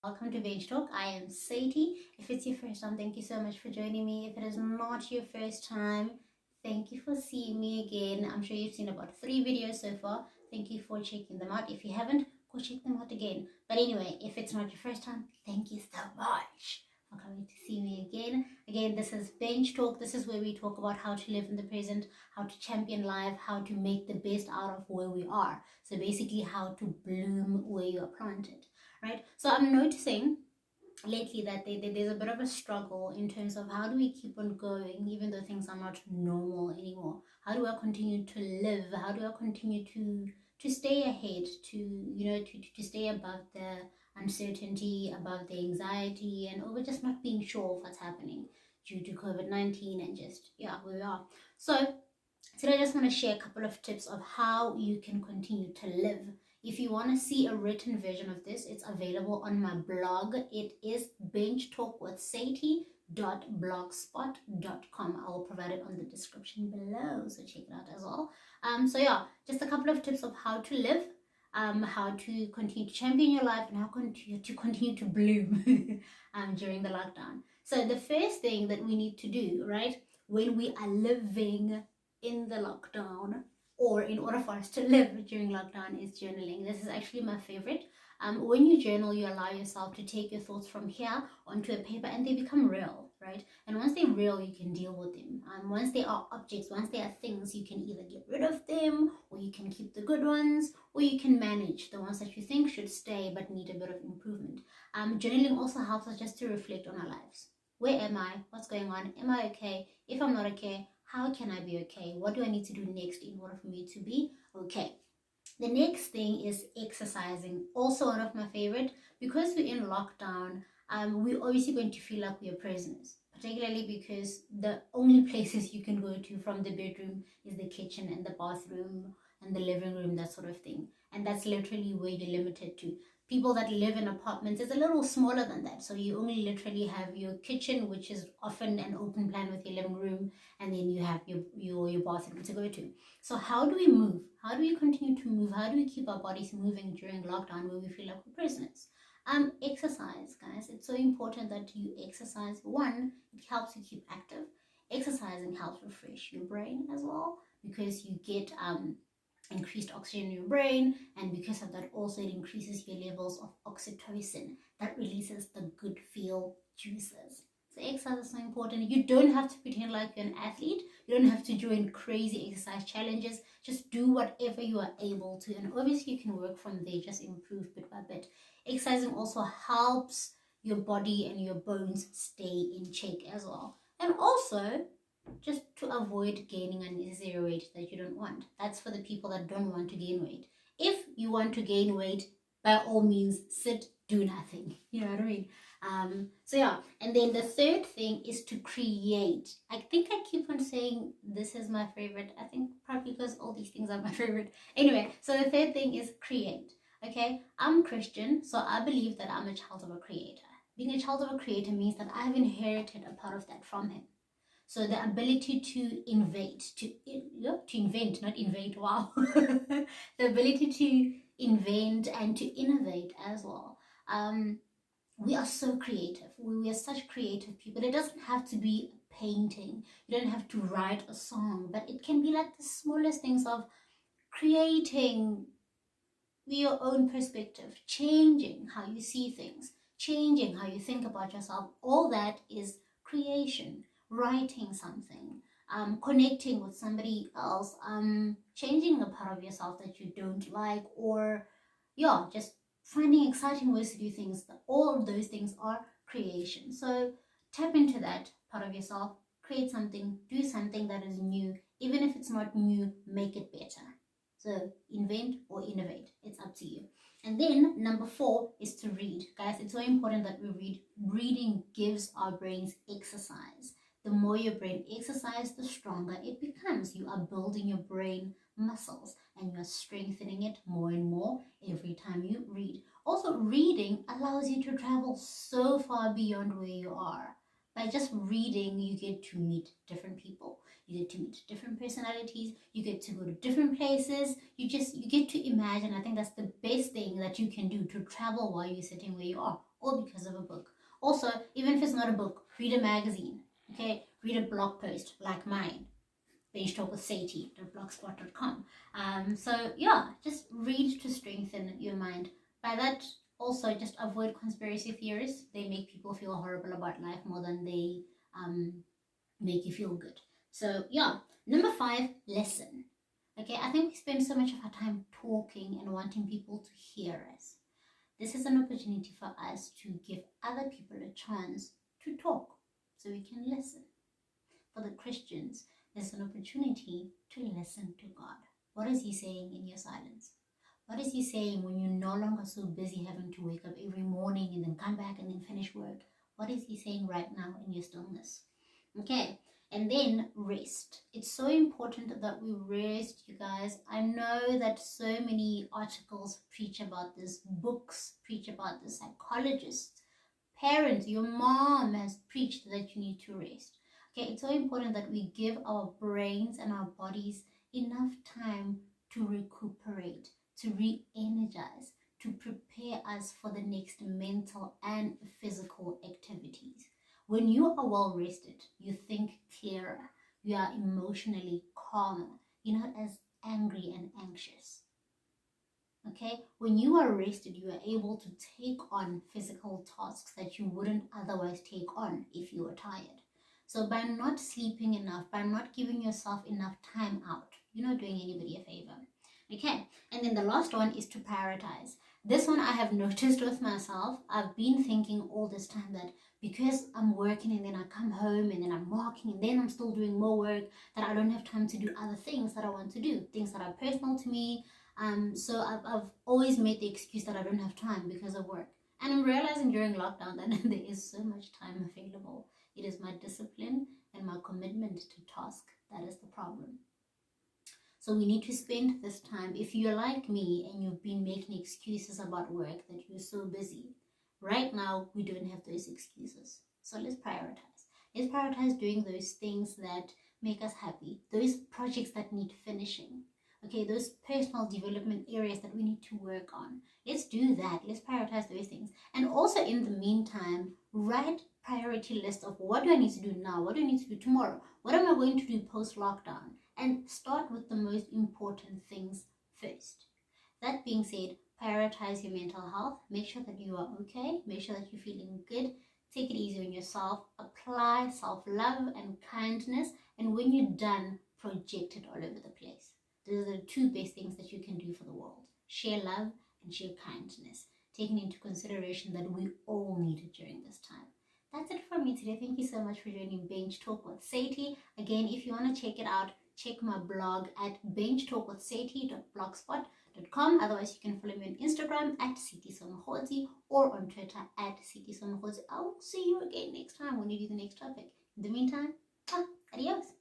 Welcome to Bench Talk. I am Sadie. If it's your first time, thank you so much for joining me. If it is not your first time, thank you for seeing me again. I'm sure you've seen about 3 videos so far. Thank you for checking them out. If you haven't, go check them out again. But anyway, if it's not your first time, thank you so much for coming to see me again. Again, this is Bench Talk. This is where we talk about how to live in the present, how to champion life, how to make the best out of where we are. So basically, how to bloom where you are planted. Right? So I'm noticing lately that there's a bit of a struggle in terms of how do we keep on going even though things are not normal anymore. How do I continue to live? How do I continue to stay ahead, to stay above the uncertainty, above the anxiety, and over just not being sure of what's happening due to COVID-19 and just where we are. So today I just want to share a couple of tips of how you can continue to live. If you want to see a written version of this, it's available on my blog. It is benchtalkwithsadie.blogspot.com. I will provide it on the description below, so check it out as well. Just a couple of tips of how to live, how to continue to champion your life, and how to continue to bloom during the lockdown. So the first thing that we need to do, right, when we are living in the lockdown, or in order for us to live during lockdown, is journaling. This is actually my favorite. When you journal, you allow yourself to take your thoughts from here onto a paper and they become real, right? And once they're real, you can deal with them. Once they are objects, once they are things, you can either get rid of them, or you can keep the good ones, or you can manage the ones that you think should stay but need a bit of improvement. Journaling also helps us just to reflect on our lives. Where am I? What's going on? Am I okay? If I'm not okay, how can I be okay? What do I need to do next in order for me to be okay? The next thing is exercising. Also one of my favorite, because we're in lockdown, we're obviously going to feel like we are prisoners, particularly because the only places you can go to from the bedroom is the kitchen and the bathroom and the living room, that sort of thing. And that's literally where you're limited to. People that live in apartments is a little smaller than that. So you only literally have your kitchen, which is often an open plan with your living room, and then you have your bathroom to go to. So how do we move? How do we continue to move? How do we keep our bodies moving during lockdown where we feel like we're prisoners? Exercise, guys. It's so important that you exercise. One, it helps you keep active. Exercising helps refresh your brain as well, because you get increased oxygen in your brain, and because of that also it increases your levels of oxytocin that releases the good feel juices. So exercise is so important. You don't have to pretend like you're an athlete. You don't have to join crazy exercise challenges. Just do whatever you are able to, and obviously you can work from there, just improve bit by bit. Exercising also helps your body and your bones stay in check as well, and also just to avoid gaining unnecessary weight that you don't want. That's for the people that don't want to gain weight. If you want to gain weight, by all means, sit, do nothing. You know what I mean? And then the third thing is to create. I think I keep on saying this is my favorite. I think probably because all these things are my favorite. Anyway, so the third thing is create. Okay, I'm Christian, so I believe that I'm a child of a creator. Being a child of a creator means that I've inherited a part of that from him. So the ability to invent, not invade, wow. The ability to invent and to innovate as well. We are so creative. We are such creative people. It doesn't have to be a painting. You don't have to write a song, but it can be like the smallest things of creating your own perspective, changing how you see things, changing how you think about yourself. All that is creation. Writing something, connecting with somebody else, changing a part of yourself that you don't like, or just finding exciting ways to do things. All of those things are creation. So tap into that part of yourself, create something, do something that is new. Even if it's not new, make it better. So invent or innovate, it's up to you. And then number 4 is to read. Guys, it's so important that we read. Reading gives our brains exercise. The more your brain exercises, the stronger it becomes. You are building your brain muscles and you are strengthening it more and more every time you read. Also, reading allows you to travel so far beyond where you are. By just reading, you get to meet different people. You get to meet different personalities. You get to go to different places. You get to imagine. I think that's the best thing that you can do, to travel while you're sitting where you are. or because of a book. Also, even if it's not a book, read a magazine, okay? Read a blog post like mine, Bench Talk with Sadie.blogspot.com. So yeah, just read to strengthen your mind. By that, also just avoid conspiracy theories. They make people feel horrible about life more than they make you feel good. So yeah, number 5, listen. Okay, I think we spend so much of our time talking and wanting people to hear us. This is an opportunity for us to give other people a chance to talk so we can listen. For the Christians, there's an opportunity to listen to God. What is He saying in your silence? What is He saying when you're no longer so busy having to wake up every morning and then come back and then finish work? What is He saying right now in your stillness? Okay, and then rest. It's so important that we rest, you guys. I know that so many articles preach about this, books preach about this, psychologists, parents, your mom has preached that you need to rest. Okay, it's so important that we give our brains and our bodies enough time to recuperate, to re-energize, to prepare us for the next mental and physical activities. When you are well rested, you think clearer, you are emotionally calmer, you're not as angry and anxious. Okay, when you are rested, you are able to take on physical tasks that you wouldn't otherwise take on if you were tired. So by not sleeping enough, by not giving yourself enough time out, you're not doing anybody a favor. Okay, and then the last one is to prioritize. This one I have noticed with myself. I've been thinking all this time that because I'm working and then I come home and then I'm working and then I'm still doing more work, that I don't have time to do other things that I want to do, things that are personal to me. So I've always made the excuse that I don't have time because of work. And I'm realizing during lockdown that there is so much time available. It is my discipline and my commitment to task that is the problem. So we need to spend this time. If you're like me and you've been making excuses about work, that you're so busy, right now we don't have those excuses. So let's prioritize. Let's prioritize doing those things that make us happy, those projects that need finishing. Okay, those personal development areas that we need to work on. Let's do that. Let's prioritize those things. And also in the meantime, write priority list of what do I need to do now? What do I need to do tomorrow? What am I going to do post-lockdown? And start with the most important things first. That being said, prioritize your mental health. Make sure that you are okay. Make sure that you're feeling good. Take it easy on yourself. Apply self-love and kindness. And when you're done, project it all over the place. Those are the 2 best things that you can do for the world. Share love and share kindness, taking into consideration that we all need it during this time. That's it from me today. Thank you so much for joining Bench Talk with Sadie. Again, if you want to check it out, check my blog at benchtalkwithsadie.blogspot.com. Otherwise, you can follow me on Instagram at CitiSonHozi or on Twitter at CitiSonHozi. I will see you again next time when you do the next topic. In the meantime, adios.